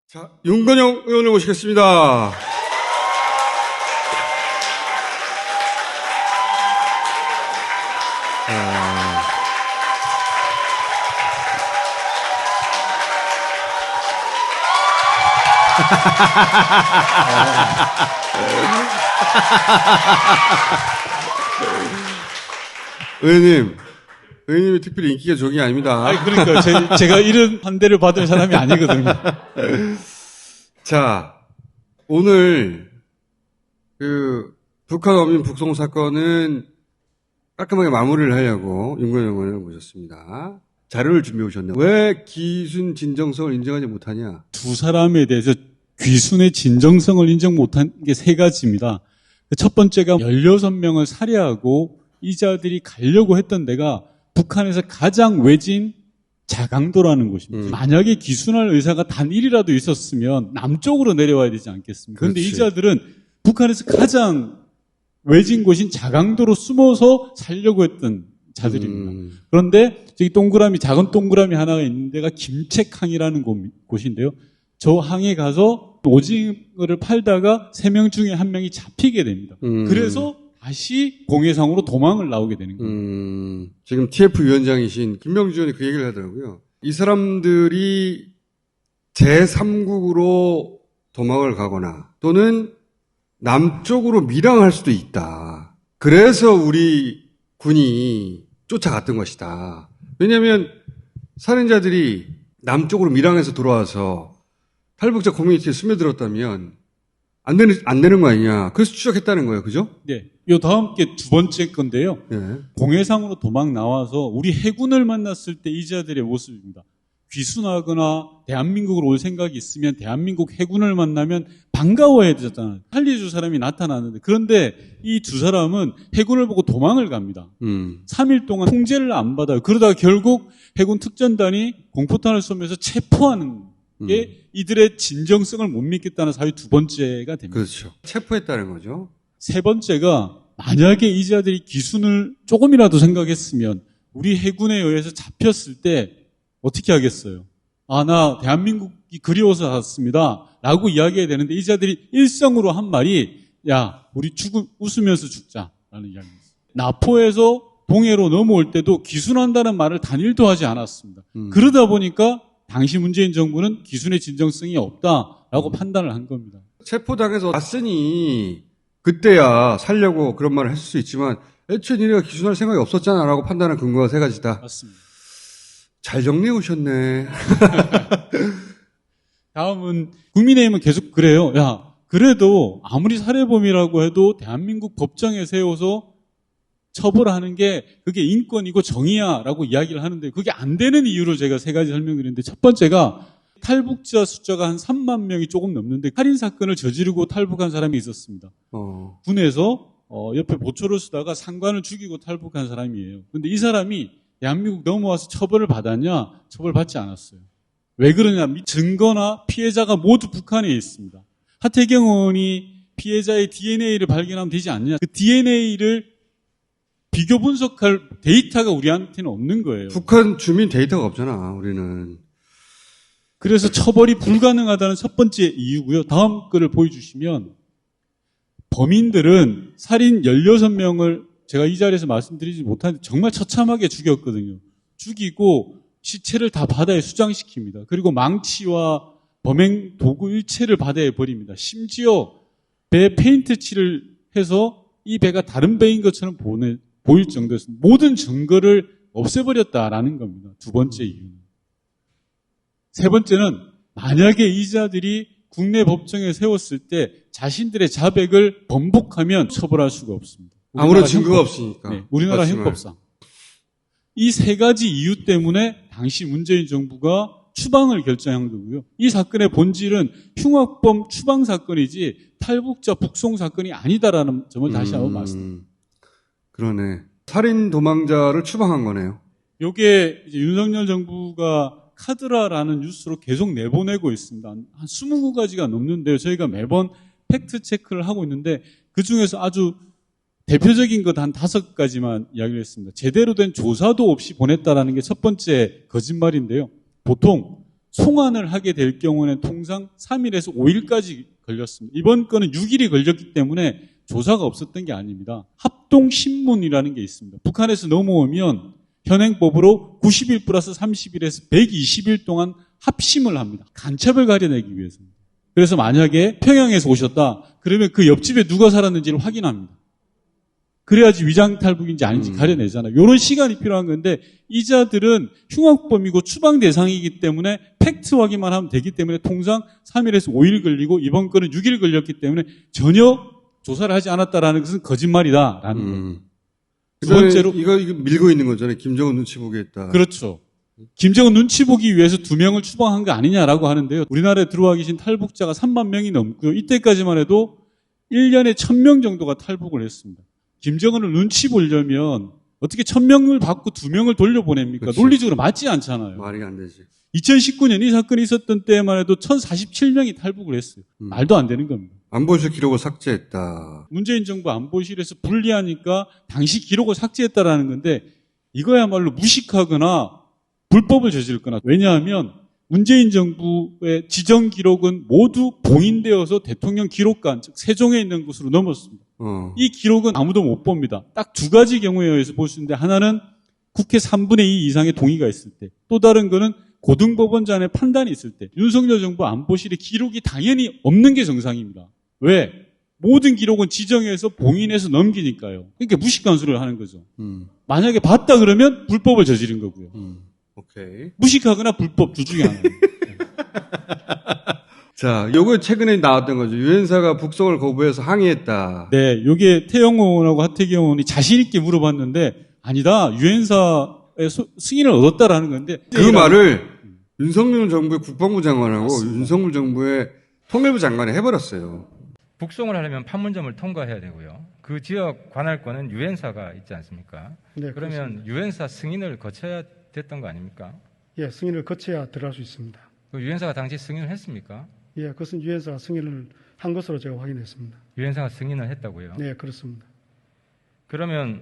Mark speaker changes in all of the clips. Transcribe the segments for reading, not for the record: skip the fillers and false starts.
Speaker 1: 자, 윤건영 의원을 모시겠습니다. 의원님이 특별히 인기가 좋은 게 아닙니다.
Speaker 2: 아니, 그러니까 제가 이런 환대를 받을 사람이 아니거든요.
Speaker 1: 자, 오늘 북한 어민 북송 사건은 깔끔하게 마무리를 하려고 윤건영 의원을 모셨습니다. 자료를 준비해 오셨네요. 왜 기순 진정성을 인정하지 못하냐?
Speaker 2: 두 사람에 대해서 귀순의 진정성을 인정 못한 게 세 가지입니다. 첫 번째가 16명을 살해하고 이자들이 가려고 했던 데가 북한에서 가장 외진 자강도라는 곳입니다. 만약에 기순할 의사가 단 1이라도 있었으면 남쪽으로 내려와야 되지 않겠습니까? 그런데 이자들은 북한에서 가장 외진 곳인 자강도로 숨어서 살려고 했던 자들입니다. 그런데 저기 동그라미, 작은 동그라미 하나가 있는 데가 김책항이라는 곳인데요. 저 항에 가서 오징어를 팔다가 3명 중에 1명이 잡히게 됩니다. 그래서 다시 공해상으로 도망을 나오게 되는 겁니다.
Speaker 1: 지금 TF 위원장이신 김명주 의원이 그 얘기를 하더라고요. 이 사람들이 제3국으로 도망을 가거나 또는 남쪽으로 밀항할 수도 있다. 그래서 우리 군이 쫓아갔던 것이다. 왜냐하면 살인자들이 남쪽으로 밀항해서 돌아와서 탈북자 커뮤니티에 스며들었다면 안 되는 거 아니냐. 그래서 추적했다는 거예요. 그죠?
Speaker 2: 네. 요 다음 게 두 번째 건데요.
Speaker 1: 네.
Speaker 2: 공해상으로 도망 나와서 우리 해군을 만났을 때 이자들의 모습입니다. 귀순하거나 대한민국으로 올 생각이 있으면 대한민국 해군을 만나면 반가워해야 되잖아요. 살려줄 사람이 나타나는데. 그런데 이 두 사람은 해군을 보고 도망을 갑니다. 3일 동안 통제를 안 받아요. 그러다가 결국 해군 특전단이 공포탄을 쏘면서 체포하는 게 이들의 진정성을 못 믿겠다는 사유 두 번째가 됩니다.
Speaker 1: 그렇죠. 체포했다는 거죠.
Speaker 2: 세 번째가 만약에 이자들이 기순을 조금이라도 생각했으면 우리 해군에 의해서 잡혔을 때 어떻게 하겠어요? 아, 나 대한민국이 그리워서 왔습니다. 라고 이야기해야 되는데 이자들이 일성으로 한 말이 야, 우리 웃으면서 죽자. 라는 이야기입니다. 나포에서 동해로 넘어올 때도 기순한다는 말을 단일도 하지 않았습니다. 그러다 보니까 당시 문재인 정부는 기순의 진정성이 없다라고 판단을 한 겁니다.
Speaker 1: 체포당해서 왔으니 그때야 살려고 그런 말을 했을 수 있지만 애초에 니네가 기순할 생각이 없었잖아 라고 판단한 근거가 세 가지다.
Speaker 2: 맞습니다.
Speaker 1: 잘 정리해 오셨네.
Speaker 2: 다음은 국민의힘은 계속 그래요. 야, 그래도 아무리 살해범이라고 해도 대한민국 법정에 세워서 처벌하는 게 그게 인권이고 정의야라고 이야기를 하는데 그게 안 되는 이유를 제가 세 가지 설명드리는데 첫 번째가 탈북자 숫자가 한 3만 명이 조금 넘는데 살인 사건을 저지르고 탈북한 사람이 있었습니다. 군에서 옆에 보초를 쓰다가 상관을 죽이고 탈북한 사람이에요. 그런데 이 사람이 대한민국 넘어와서 처벌을 받았냐? 처벌받지 않았어요. 왜 그러냐? 증거나 피해자가 모두 북한에 있습니다. 하태경 의원이 피해자의 DNA를 발견하면 되지 않느냐? 그 DNA를 비교 분석할 데이터가 우리한테는 없는 거예요.
Speaker 1: 북한 주민 데이터가 없잖아, 우리는.
Speaker 2: 그래서 처벌이 불가능하다는 첫 번째 이유고요. 다음 거를 보여주시면 범인들은 살인 16명을 제가 이 자리에서 말씀드리지 못하는데 정말 처참하게 죽였거든요. 죽이고 시체를 다 바다에 수장시킵니다. 그리고 망치와 범행 도구 일체를 바다에 버립니다. 심지어 배에 페인트 칠을 해서 이 배가 다른 배인 것처럼 보일 정도였습니다. 모든 증거를 없애버렸다라는 겁니다. 두 번째 이유는. 세 번째는 만약에 이자들이 국내 법정에 세웠을 때 자신들의 자백을 번복하면 처벌할 수가 없습니다.
Speaker 1: 아무런 증거가 없으니까.
Speaker 2: 네, 우리나라 형법상. 이 세 가지 이유 때문에 당시 문재인 정부가 추방을 결정한 거고요. 이 사건의 본질은 흉악범 추방 사건이지 탈북자 북송 사건이 아니다라는 점을 다시 한번 말씀드립니다.
Speaker 1: 그러네. 살인 도망자를 추방한 거네요.
Speaker 2: 이게 이제 윤석열 정부가 카드라라는 뉴스로 계속 내보내고 있습니다. 한 20가지가 넘는데요. 저희가 매번 팩트 체크를 하고 있는데 그중에서 아주 대표적인 것 한 5가지만 이야기를 했습니다. 제대로 된 조사도 없이 보냈다라는 게 첫 번째 거짓말인데요. 보통 송환을 하게 될 경우는 통상 3일에서 5일까지 걸렸습니다. 이번 건은 6일이 걸렸기 때문에 조사가 없었던 게 아닙니다. 합동신문이라는 게 있습니다. 북한에서 넘어오면 현행법으로 90일 플러스 30일에서 120일 동안 합심을 합니다. 간첩을 가려내기 위해서입니다. 그래서 만약에 평양에서 오셨다, 그러면 그 옆집에 누가 살았는지를 확인합니다. 그래야지 위장 탈북인지 아닌지 가려내잖아요. 이런 시간이 필요한 건데 이 자들은 흉악범이고 추방 대상이기 때문에 팩트 확인만 하면 되기 때문에 통상 3일에서 5일 걸리고 이번 건은 6일 걸렸기 때문에 전혀 조사를 하지 않았다라는 것은 거짓말이다라는 거예요. 두 번째로
Speaker 1: 이거 밀고 있는 거잖아요. 김정은 눈치 보겠다.
Speaker 2: 그렇죠. 김정은 눈치 보기 위해서 2명을 추방한 거 아니냐라고 하는데요. 우리나라에 들어와 계신 탈북자가 3만 명이 넘고요. 이때까지만 해도 1년에 1,000명 정도가 탈북을 했습니다. 김정은을 눈치 보려면 어떻게 1,000명을 받고 2명을 돌려보냅니까?
Speaker 1: 그치.
Speaker 2: 논리적으로 맞지 않잖아요.
Speaker 1: 말이 안 되지.
Speaker 2: 2019년 이 사건이 있었던 때만 해도 1,047명이 탈북을 했어요. 말도 안 되는 겁니다.
Speaker 1: 안보실 기록을 삭제했다.
Speaker 2: 문재인 정부 안보실에서 불리하니까 당시 기록을 삭제했다라는 건데 이거야말로 무식하거나 불법을 저질거나, 왜냐하면 문재인 정부의 지정 기록은 모두 봉인되어서 대통령 기록관, 즉 세종에 있는 곳으로 넘었습니다. 이 기록은 아무도 못 봅니다. 딱 2가지 경우에 의해서 볼 수 있는데, 하나는 국회 3분의 2 이상의 동의가 있을 때, 또 다른 거는 고등법원장의 판단이 있을 때. 윤석열 정부 안보실의 기록이 당연히 없는 게 정상입니다. 왜? 모든 기록은 지정해서 봉인해서 넘기니까요. 그러니까 무식한 소리를 하는 거죠. 만약에 봤다 그러면 불법을 저지른 거고요.
Speaker 1: 오케이.
Speaker 2: 무식하거나 불법 둘 중에 하나예요.
Speaker 1: 자, 요거 최근에 나왔던 거죠. 유엔사가 북송을 거부해서 항의했다.
Speaker 2: 네, 요게 태영 의원하고 하태경 의원이 자신 있게 물어봤는데 아니다. 유엔사의 승인을 얻었다라는 건데
Speaker 1: 그 말을 윤석열 정부의 국방부 장관하고
Speaker 2: 맞습니다.
Speaker 1: 윤석열 정부의 통일부 장관이 해버렸어요.
Speaker 3: 북송을 하려면 판문점을 통과해야 되고요. 그 지역 관할권은 유엔사가 있지 않습니까?
Speaker 4: 네,
Speaker 3: 그러면 유엔사 승인을 거쳐야 됐던 거 아닙니까?
Speaker 4: 예, 승인을 거쳐야 들어갈 수 있습니다.
Speaker 3: 그 유엔사가 당시 승인을 했습니까?
Speaker 4: 예, 그것은 유엔사가 승인을 한 것으로 제가 확인했습니다.
Speaker 3: 유엔사가 승인을 했다고요?
Speaker 4: 네, 그렇습니다.
Speaker 3: 그러면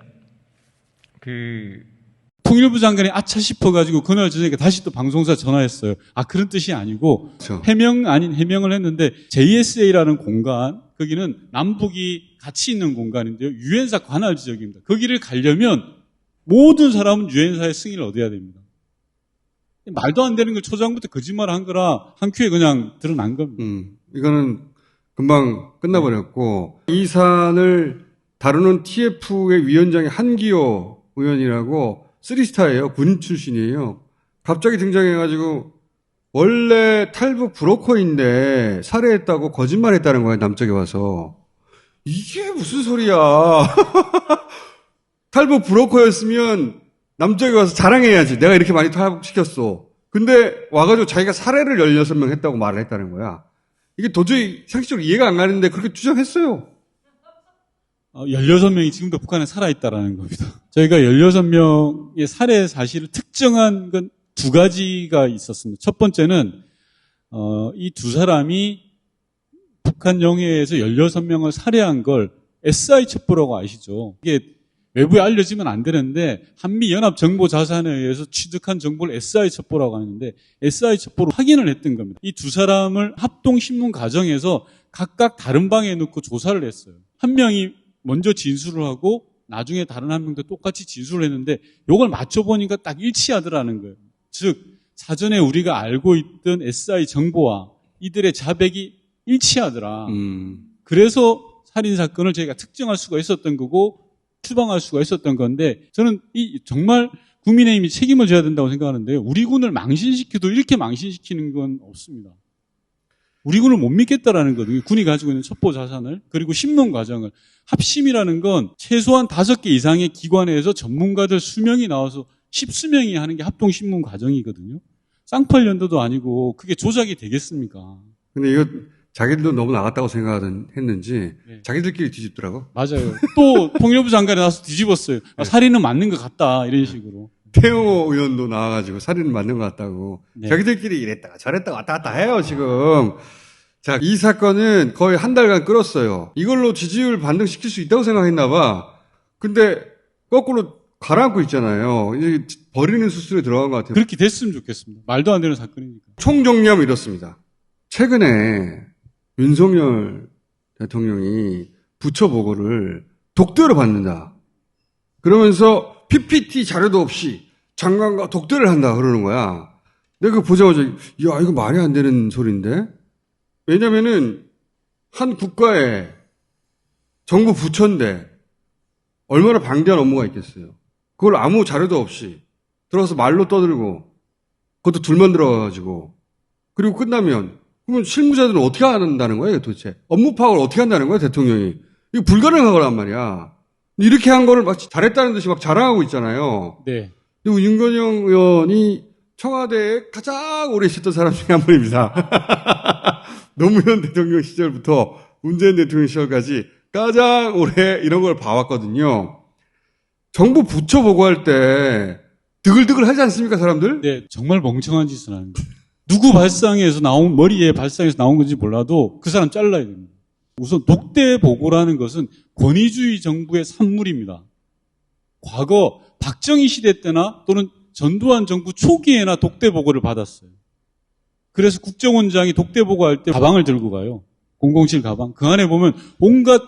Speaker 2: 통일부 장관이 아차 싶어가지고 그날 저녁에 다시 또 방송사 전화했어요. 아, 그런 뜻이 아니고
Speaker 1: 그렇죠.
Speaker 2: 해명 아닌 해명을 했는데 JSA라는 공간, 거기는 남북이 같이 있는 공간인데요. 유엔사 관할 지역입니다. 거기를 가려면 모든 사람은 유엔사의 승인을 얻어야 됩니다. 말도 안 되는 걸 초장부터 거짓말을 한 거라 한 큐에 그냥 드러난 겁니다.
Speaker 1: 이거는 금방 끝나버렸고, 이 사안을 다루는 TF의 위원장이 한기호 의원이라고 3스타예요. 군 출신이에요. 갑자기 등장해가지고 원래 탈북 브로커인데 살해했다고 거짓말했다는 거예요. 남쪽에 와서. 이게 무슨 소리야. 탈북 브로커였으면 남쪽에 와서 자랑해야지. 내가 이렇게 많이 탈북시켰어. 근데 와가지고 자기가 살해를 16명 했다고 말을 했다는 거야. 이게 도저히 상식적으로 이해가 안 가는데 그렇게 주장했어요.
Speaker 2: 16명이 지금도 북한에 살아있다라는 겁니다. 저희가 16명의 살해 사실을 특정한 건 2가지가 있었습니다. 첫 번째는 이 2사람이 북한 영해에서 16명을 살해한 걸 SI 첩보라고 아시죠? 이게 외부에 알려지면 안 되는데 한미연합정보자산에 의해서 취득한 정보를 SI 첩보라고 하는데 SI 첩보로 확인을 했던 겁니다. 이 2사람을 합동신문 과정에서 각각 다른 방에 넣고 조사를 했어요. 한 명이 먼저 진술을 하고 나중에 다른 한 명도 똑같이 진술을 했는데 이걸 맞춰보니까 딱 일치하더라는 거예요. 즉 사전에 우리가 알고 있던 SI 정보와 이들의 자백이 일치하더라. 그래서 살인사건을 저희가 특정할 수가 있었던 거고 추방할 수가 있었던 건데 저는 정말 국민의힘이 책임을 져야 된다고 생각하는데요. 우리 군을 망신시켜도 이렇게 망신시키는 건 없습니다. 우리 군을 못 믿겠다라는 거거든요. 군이 가지고 있는 첩보 자산을. 그리고 신문 과정을. 합심이라는 건 최소한 5개 이상의 기관에서 전문가들 수명이 나와서 10수명이 하는 게 합동신문 과정이거든요. 쌍팔년도도 아니고 그게 조작이 되겠습니까?
Speaker 1: 근데 이거 자기들도 너무 나갔다고 생각했는지
Speaker 2: 네.
Speaker 1: 자기들끼리 뒤집더라고.
Speaker 2: 맞아요. 또 통일부 장관이 나와서 뒤집었어요. 살인은 맞는 것 같다. 이런 식으로.
Speaker 1: 태호 의원도 나와가지고 살인은 맞는 것 같다고.
Speaker 2: 네.
Speaker 1: 자기들끼리 이랬다가 저랬다가 왔다 갔다 해요, 지금. 자, 이 사건은 거의 한 달간 끌었어요. 이걸로 지지율 반등시킬 수 있다고 생각했나 봐. 근데 거꾸로 가라앉고 있잖아요. 이제 버리는 수순에 들어간 것 같아요.
Speaker 2: 그렇게 됐으면 좋겠습니다. 말도 안 되는 사건이니까.
Speaker 1: 총정리하면 이렇습니다. 최근에 윤석열 대통령이 부처 보고를 독대로 받는다. 그러면서 PPT 자료도 없이 장관과 독대를 한다 그러는 거야. 내가 그거 보자마자 야 이거 말이 안 되는 소리인데. 왜냐면은 한 국가에 정부 부처인데 얼마나 방대한 업무가 있겠어요. 그걸 아무 자료도 없이 들어가서 말로 떠들고 그것도 둘만 들어가가지고 그리고 끝나면 그러면 실무자들은 어떻게 한다는 거예요 도대체. 업무 파악을 어떻게 한다는 거예요 대통령이. 이거 불가능한 거란 말이야. 이렇게 한 거를 막 잘했다는 듯이 막 자랑하고 있잖아요.
Speaker 2: 네.
Speaker 1: 그리고 윤건영 의원이 청와대에 가장 오래 있었던 사람 중에 한 분입니다. 노무현 대통령 시절부터 문재인 대통령 시절까지 가장 오래 이런 걸 봐왔거든요. 정부 부처 보고할 때 드글드글 하지 않습니까, 사람들?
Speaker 2: 네, 정말 멍청한 짓을 하는 거예요. 누구 발상에서 나온, 머리에 발상에서 나온 건지 몰라도 그 사람 잘라야 됩니다. 우선 독대 보고라는 것은 권위주의 정부의 산물입니다. 과거 박정희 시대 때나 또는 전두환 정부 초기에나 독대 보고를 받았어요. 그래서 국정원장이 독대 보고할 때 가방을 들고 가요. 007 가방. 그 안에 보면 온갖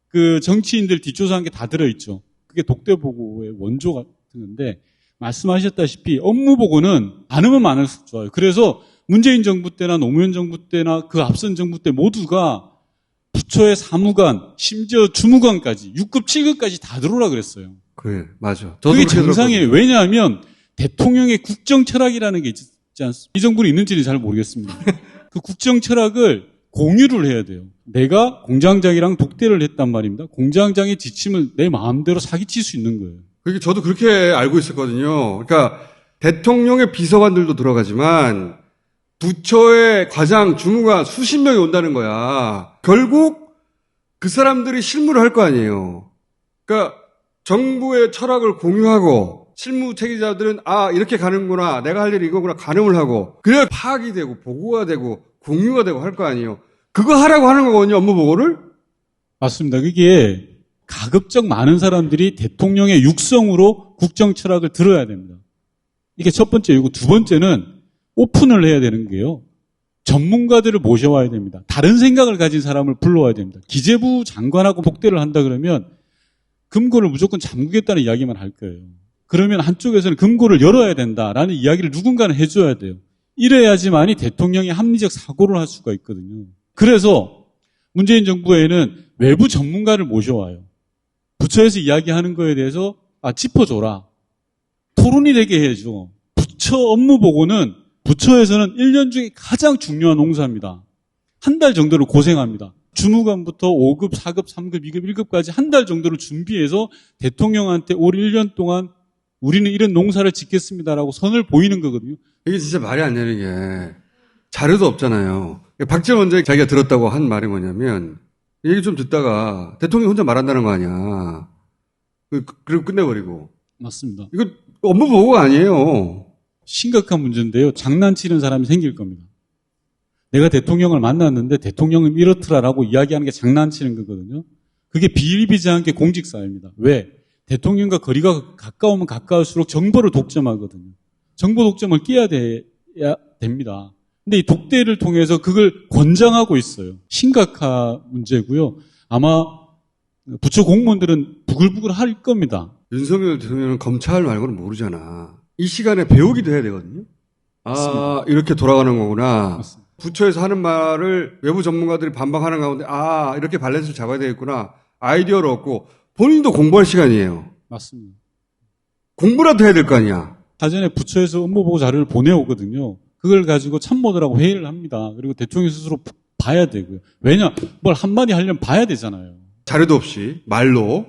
Speaker 2: 그 정치인들 뒷조사한 게 다 들어있죠. 그게 독대 보고의 원조 같은 건데 말씀하셨다시피 업무 보고는 많으면 많을수록 좋아요. 그래서 문재인 정부 때나 노무현 정부 때나 그 앞선 정부 때 모두가 부처의 사무관, 심지어 주무관까지 6급, 7급까지 다 들어오라 그랬어요.
Speaker 1: 그래, 맞아. 저도
Speaker 2: 그게
Speaker 1: 그렇게
Speaker 2: 정상이에요.
Speaker 1: 들었거든요.
Speaker 2: 왜냐하면 대통령의 국정 철학이라는 게 있지 않습니까? 이 정부는 있는지는 잘 모르겠습니다. 그 국정 철학을 공유를 해야 돼요. 내가 공장장이랑 독대를 했단 말입니다. 공장장의 지침을 내 마음대로 사기칠 수 있는 거예요.
Speaker 1: 그게 저도 그렇게 알고 있었거든요. 그러니까 대통령의 비서관들도 들어가지만 부처의 과장, 주무관 수십 명이 온다는 거야. 결국 그 사람들이 실무를 할 거 아니에요. 그러니까 정부의 철학을 공유하고 실무 책임자들은 아 이렇게 가는구나, 내가 할 일이 이거구나 가늠을 하고 그래야 파악이 되고 보고가 되고 공유가 되고 할 거 아니에요. 그거 하라고 하는 거거든요, 업무 보고를.
Speaker 2: 맞습니다. 그게 가급적 많은 사람들이 대통령의 육성으로 국정 철학을 들어야 됩니다. 이게 첫 번째이고 두 번째는 오픈을 해야 되는 게요. 전문가들을 모셔와야 됩니다. 다른 생각을 가진 사람을 불러와야 됩니다. 기재부 장관하고 독대를 한다 그러면 금고를 무조건 잠그겠다는 이야기만 할 거예요. 그러면 한쪽에서는 금고를 열어야 된다라는 이야기를 누군가는 해줘야 돼요. 이래야지만이 대통령이 합리적 사고를 할 수가 있거든요. 그래서 문재인 정부에는 외부 전문가를 모셔와요. 부처에서 이야기하는 거에 대해서 짚어줘라. 토론이 되게 해야죠. 부처 업무 보고는 부처에서는 1년 중에 가장 중요한 농사입니다. 한 달 정도를 고생합니다. 주무관부터 5급, 4급, 3급, 2급, 1급까지 한 달 정도를 준비해서 대통령한테 올 1년 동안 우리는 이런 농사를 짓겠습니다라고 선을 보이는 거거든요.
Speaker 1: 이게 진짜 말이 안 되는 게 자료도 없잖아요. 박지원 원장이 자기가 들었다고 한 말이 뭐냐면 얘기 좀 듣다가 대통령이 혼자 말한다는 거 아니야. 그리고 끝내버리고.
Speaker 2: 맞습니다.
Speaker 1: 이거 업무 보고가 아니에요.
Speaker 2: 심각한 문제인데요. 장난치는 사람이 생길 겁니다. 내가 대통령을 만났는데 대통령은 이렇더라라고 이야기하는 게 장난치는 거거든요. 그게 비일비재한 게 공직사회입니다. 왜? 대통령과 거리가 가까우면 가까울수록 정보를 독점하거든요. 정보 독점을 깨야 됩니다. 근데 이 독대를 통해서 그걸 권장하고 있어요. 심각한 문제고요. 아마 부처 공무원들은 부글부글 할 겁니다.
Speaker 1: 윤석열 대통령은 검찰 말고는 모르잖아. 이 시간에 배우기도 해야 되거든요.
Speaker 2: 맞습니다.
Speaker 1: 이렇게 돌아가는 거구나.
Speaker 2: 맞습니다.
Speaker 1: 부처에서 하는 말을 외부 전문가들이 반박하는 가운데 이렇게 밸런스를 잡아야 되겠구나. 아이디어를 얻고 본인도 공부할 시간이에요.
Speaker 2: 맞습니다.
Speaker 1: 공부라도 해야 될 거 아니야.
Speaker 2: 사전에 부처에서 업무보고 자료를 보내오거든요. 그걸 가지고 참모들하고 회의를 합니다. 그리고 대통령 스스로 봐야 되고요. 왜냐? 뭘 한마디 하려면 봐야 되잖아요.
Speaker 1: 자료도 없이 말로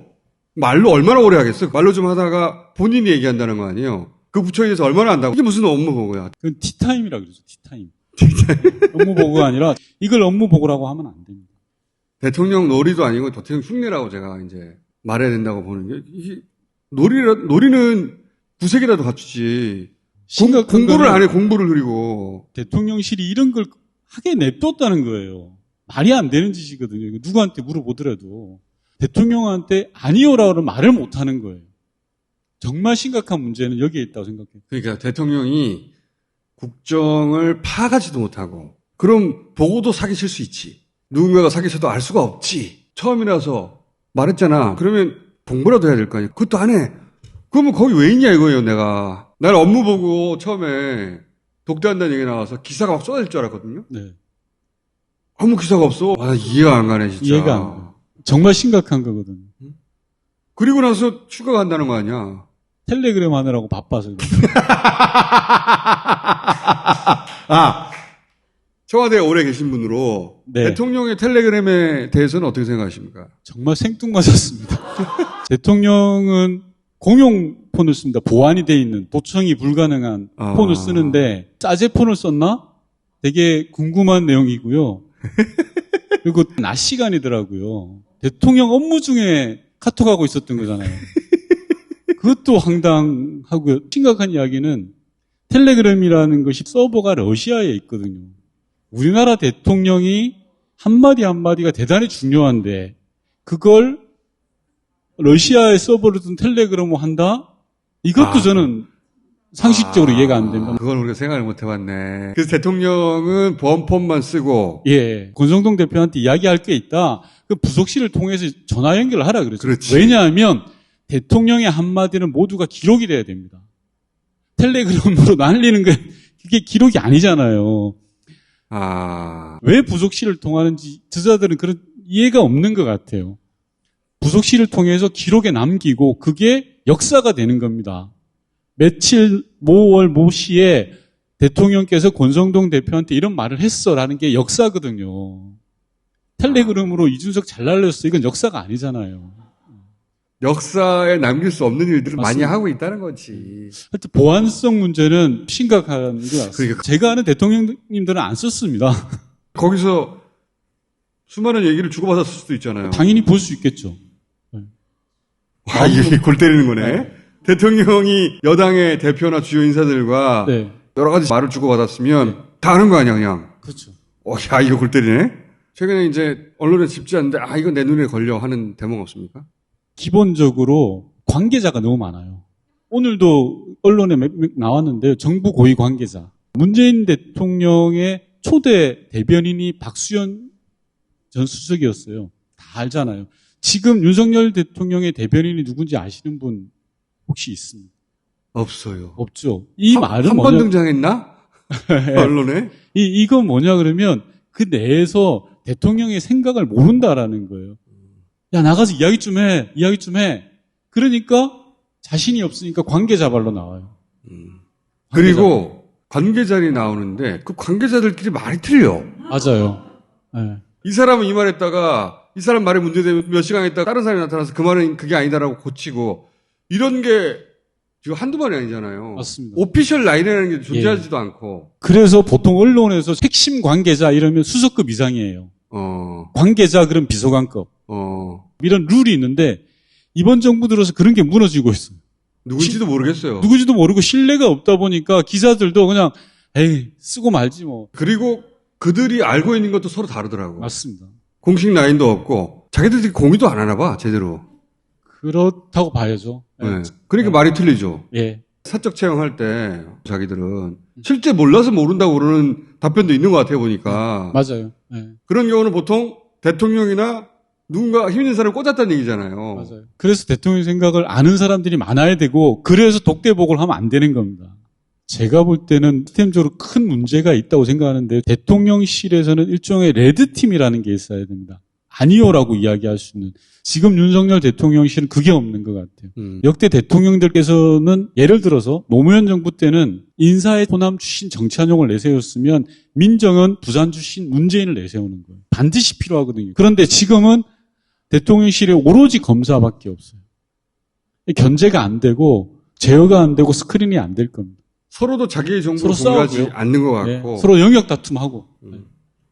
Speaker 1: 얼마나 오래 하겠어? 말로 좀 하다가 본인이 얘기한다는 거 아니에요. 그 부처에 대해서 얼마나 안다고. 이게 무슨 업무 보고야.
Speaker 2: 그건 티타임이라고 그러죠. 티타임. 업무보고가 아니라 이걸 업무보고라고 하면 안 됩니다.
Speaker 1: 대통령 놀이도 아니고 대통령 흉내라고 제가 이제 말해야 된다고 보는 게 이게 놀이는 구색이라도 갖추지. 공부를 안 해, 공부를 그리고.
Speaker 2: 대통령실이 이런 걸 하게 냅뒀다는 거예요. 말이 안 되는 짓이거든요. 누구한테 물어보더라도 대통령한테 아니오라고 말을 못 하는 거예요. 정말 심각한 문제는 여기에 있다고 생각해요.
Speaker 1: 그러니까 대통령이 국정을 파악하지도 못하고 그럼 보고도 사기칠 수 있지. 누군가가 사기쳐도 알 수가 없지. 처음이라서 말했잖아. 그러면 공부라도 해야 될 거 아니야. 그것도 안 해. 그러면 거기 왜 있냐 이거예요 내가. 날 업무 보고 처음에 독대한다는 얘기 나와서 기사가 막 쏟아질 줄 알았거든요.
Speaker 2: 네.
Speaker 1: 아무 기사가 없어. 와, 이해가 안 가네 진짜.
Speaker 2: 이해가 안 가요. 정말 심각한 거거든요.
Speaker 1: 그리고 나서 추가간다는 거 아니야.
Speaker 2: 텔레그램 하느라고 바빠서.
Speaker 1: 아, 청와대에 오래 계신 분으로
Speaker 2: 네.
Speaker 1: 대통령의 텔레그램에 대해서는 어떻게 생각하십니까?
Speaker 2: 정말 생뚱맞았습니다. 대통령은 공용 폰을 씁니다. 보안이 돼 있는 도청이 불가능한 폰을 쓰는데 짜제 폰을 썼나? 되게 궁금한 내용이고요. 그리고 낮 시간이더라고요. 대통령 업무 중에 카톡하고 있었던 거잖아요. 그것도 황당하고요. 심각한 이야기는 텔레그램이라는 것이 서버가 러시아에 있거든요. 우리나라 대통령이 한마디 한마디가 대단히 중요한데 그걸 러시아의 서버를 둔 텔레그램으로 한다? 이것도 저는 상식적으로 이해가 안 됩니다.
Speaker 1: 그건 우리가 생각을 못 해봤네. 그래서 대통령은 보안폰만 쓰고.
Speaker 2: 예. 권성동 대표한테 이야기할 게 있다. 그 부속실을 통해서 전화 연결을 하라 그랬죠.
Speaker 1: 그렇지.
Speaker 2: 왜냐하면 대통령의 한마디는 모두가 기록이 돼야 됩니다. 텔레그램으로 날리는 게 그게 기록이 아니잖아요. 왜 부속실을 통하는지 저자들은 그런 이해가 없는 것 같아요. 부속실을 통해서 기록에 남기고 그게 역사가 되는 겁니다. 며칠 모월 모시에 대통령께서 권성동 대표한테 이런 말을 했어라는 게 역사거든요. 텔레그램으로 이준석 잘 날렸어. 이건 역사가 아니잖아요.
Speaker 1: 역사에 남길 수 없는 일들을 많이
Speaker 2: 맞습니다.
Speaker 1: 하고 있다는 거지.
Speaker 2: 하여튼 보안성 문제는 심각한 것 같습니다.
Speaker 1: 그러니까.
Speaker 2: 제가 아는 대통령님들은 안 썼습니다.
Speaker 1: 거기서 수많은 얘기를 주고받았을 수도 있잖아요.
Speaker 2: 당연히 볼 수 있겠죠.
Speaker 1: 와, 이게 골 때리는 거네. 대통령이 여당의 대표나 주요 인사들과
Speaker 2: 네.
Speaker 1: 여러 가지 말을 주고받았으면 다 아는 거 아니야, 그냥.
Speaker 2: 그렇죠.
Speaker 1: 야, 이거 골 때리네. 최근에 이제 언론에 짚지 않는데, 이거 내 눈에 걸려 하는 대목 없습니까?
Speaker 2: 기본적으로 관계자가 너무 많아요. 오늘도 언론에 몇 나왔는데요. 정부 고위 관계자. 문재인 대통령의 초대 대변인이 박수현 전 수석이었어요. 다 알잖아요. 지금 윤석열 대통령의 대변인이 누군지 아시는 분 혹시 있습니까?
Speaker 1: 없어요.
Speaker 2: 없죠. 이 말은
Speaker 1: 한 번
Speaker 2: 뭐냐?
Speaker 1: 등장했나? 언론에?
Speaker 2: 이건 뭐냐 그러면 그 내에서 대통령의 생각을 모른다라는 거예요. 야, 나가서 이야기 좀 해. 그러니까 자신이 없으니까 관계자발로 나와요.
Speaker 1: 그리고 관계자들이 나오는데 그 관계자들끼리 말이 틀려.
Speaker 2: 맞아요. 네.
Speaker 1: 이 사람은 이 말 했다가 이 사람 말에 문제되면 몇 시간 있다가 다른 사람이 나타나서 그 말은 그게 아니다라고 고치고 이런 게 지금 한두 번이 아니잖아요.
Speaker 2: 맞습니다.
Speaker 1: 오피셜 라인이라는 게 존재하지도 않고.
Speaker 2: 그래서 보통 언론에서 핵심 관계자 이러면 수석급 이상이에요. 관계자 그럼 비서관급. 이런 룰이 있는데 이번 정부 들어서 그런 게 무너지고 있어요.
Speaker 1: 누군지도 모르겠어요.
Speaker 2: 누구지도 모르고 신뢰가 없다 보니까 기자들도 그냥 에이 쓰고 말지 뭐.
Speaker 1: 그리고 그들이 알고 있는 것도 서로 다르더라고.
Speaker 2: 맞습니다.
Speaker 1: 공식 라인도 없고 자기들이 공유도 안 하나 봐 제대로.
Speaker 2: 그렇다고 봐야죠.
Speaker 1: 네. 그러니까 말이 틀리죠.
Speaker 2: 예.
Speaker 1: 사적 채용할 때 자기들은 실제 몰라서 모른다고 그러는 답변도 있는 것 같아요 보니까.
Speaker 2: 맞아요. 예.
Speaker 1: 그런 경우는 보통 대통령이나 누군가 힘 있는 사람을 꽂았다는 얘기잖아요.
Speaker 2: 맞아요. 그래서 대통령 생각을 아는 사람들이 많아야 되고 그래서 독대복을 하면 안 되는 겁니다. 제가 볼 때는 시스템적으로 큰 문제가 있다고 생각하는데 대통령실에서는 일종의 레드팀이라는 게 있어야 됩니다. 아니요라고 이야기할 수 있는. 지금 윤석열 대통령실은 그게 없는 것 같아요. 역대 대통령들께서는 예를 들어서 노무현 정부 때는 인사에 호남 출신 정치한용을 내세웠으면 민정은 부산 출신 문재인을 내세우는 거예요. 반드시 필요하거든요. 그런데 지금은 대통령실에 오로지 검사밖에 없어요. 견제가 안 되고 제어가 안 되고 스크린이 안 될 겁니다.
Speaker 1: 서로도 자기의 정보를
Speaker 2: 서로
Speaker 1: 공유하지
Speaker 2: 싸우고요.
Speaker 1: 않는 것 같고.
Speaker 2: 네. 서로 영역 다툼하고.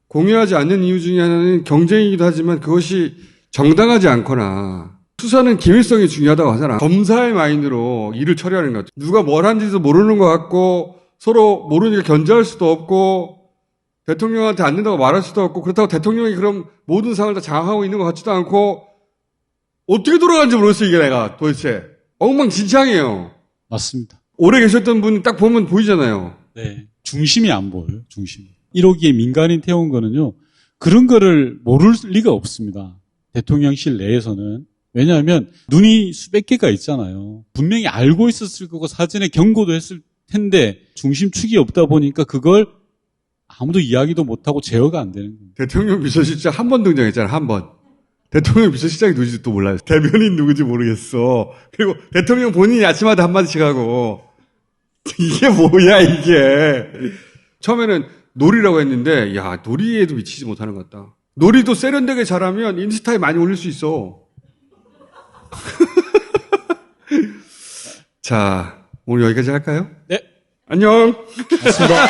Speaker 1: 공유하지 않는 이유 중에 하나는 경쟁이기도 하지만 그것이 정당하지 않거나 수사는 기밀성이 중요하다고 하잖아. 검사의 마인드로 일을 처리하는 것 같아. 누가 뭘 한지도 모르는 것 같고 서로 모르니까 견제할 수도 없고 대통령한테 안 된다고 말할 수도 없고 그렇다고 대통령이 그럼 모든 상을 다 장악하고 있는 것 같지도 않고 어떻게 돌아가는지 모르겠어 이게 내가 도대체. 엉망진창이에요.
Speaker 2: 맞습니다.
Speaker 1: 오래 계셨던 분 딱 보면 보이잖아요.
Speaker 2: 네. 중심이 안 보여요, 중심이. 1호기에 민간인 태운 거는요, 그런 거를 모를 리가 없습니다. 대통령실 내에서는. 왜냐하면 눈이 수백 개가 있잖아요. 분명히 알고 있었을 거고 사전에 경고도 했을 텐데 중심축이 없다 보니까 그걸 아무도 이야기도 못하고 제어가 안 되는 거예요.
Speaker 1: 대통령 비서실장 한 번 등장했잖아요, 한 번. 대통령 비서실장이 누군지 또 몰라요. 대변인 누군지 모르겠어. 그리고 대통령 본인이 아침마다 한마디씩 하고. 이게 뭐야, 이게. 처음에는 놀이라고 했는데, 야, 놀이에도 미치지 못하는 것 같다. 놀이도 세련되게 잘하면 인스타에 많이 올릴 수 있어. 자, 오늘 여기까지 할까요?
Speaker 2: 네.
Speaker 1: 안녕.
Speaker 2: 맞습니다.